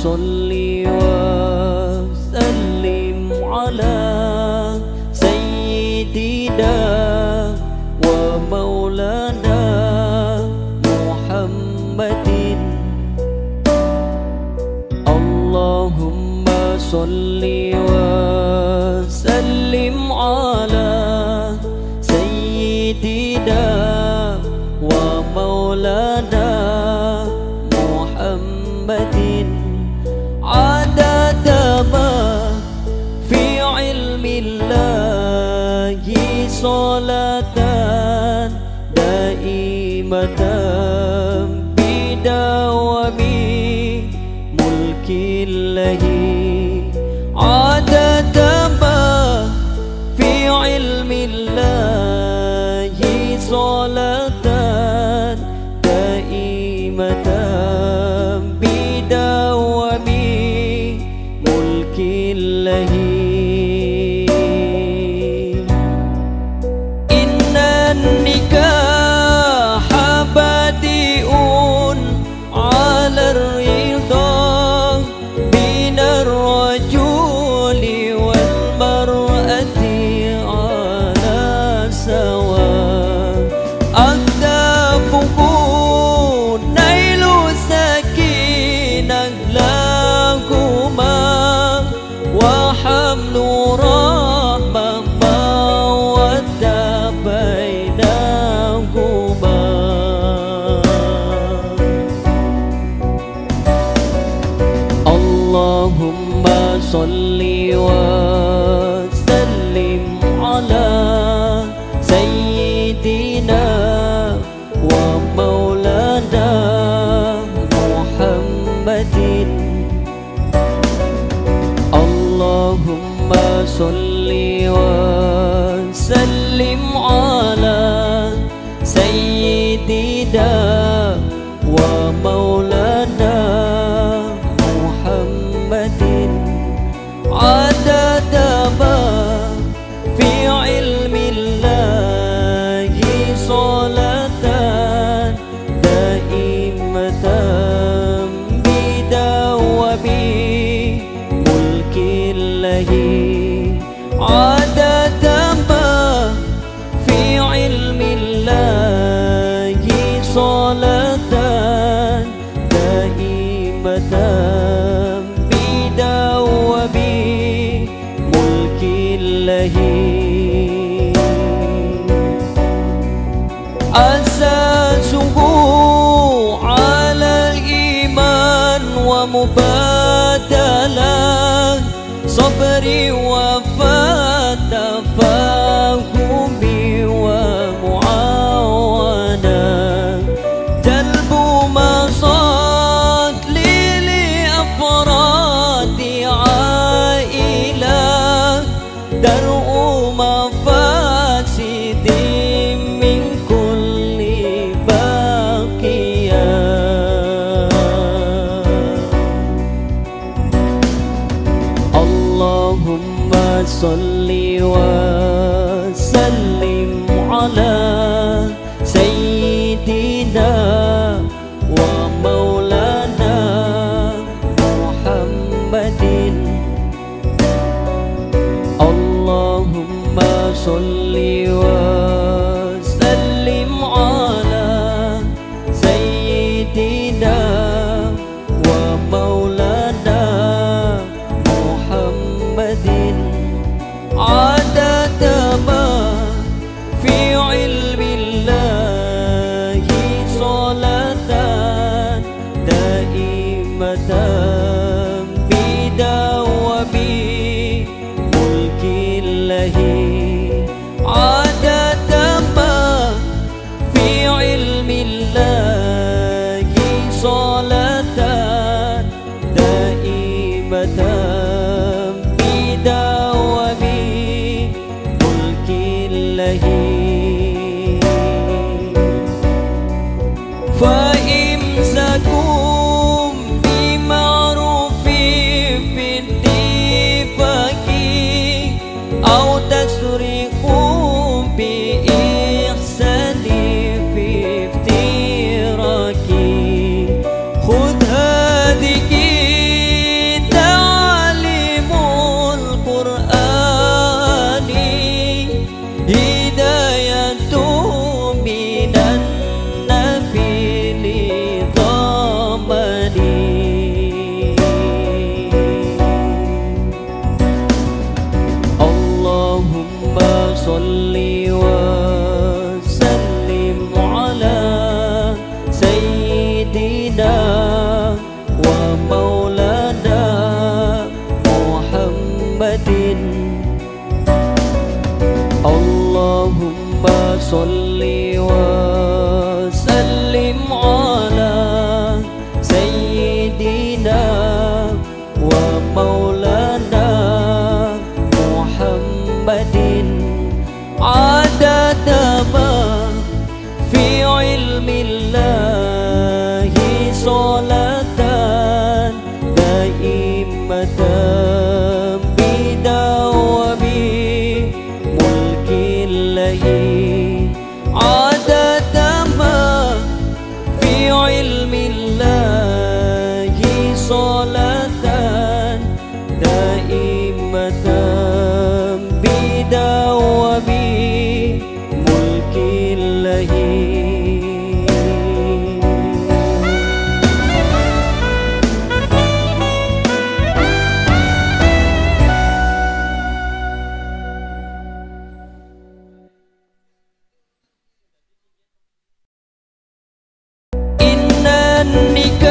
صل وسلم على سيدنا ومولانا محمد. اللهم صل وسلم على سيدنا ومولانا محمد عدد ما في علم الله صلاة دائمة بدوام ملك الله. عدد ما في علم الله صلاة دائمة بدوام ملك الله. إن النكاح بادئ على الرضا بين الرجل والمرأة على سواء. أهدافه نيل سكينة لهما وحمل رحمة مودة بينهما. اللهم صل وسلم على سيدنا ومولانا محمد. اللهم صل وسلم على سيدنا ومولانا محمد عدد ما في علم الله صلاة دائمة بدوام ملك الله. عدد ما في علم الله صلاة دائمة بدوام ملك الله. أساسه على الإيمان ومبادلة صبر وفاء تفاهم ومعاونة جلب مصالح لأفراد عائلة درء مفاسد من كل باقية. اللهم صل وسلم على سيدنا ومولانا محمد. اللهم صل وسلم على سيدنا ومولانا محمد عدد ما في علم الله صلاة دائمة بدوام ملك الله. عدد ما في علم الله صلاة دائمة بدوام ملك الله. فإمسكوا بمعروف في اتفاق أو تسرقوا بإحسان في افتراق. خذ هذه علم الله صلاة دائمة بدوام ملك الله عدد ما في علم الله صلاة دائمة بدوام ملك الله. إن النكاح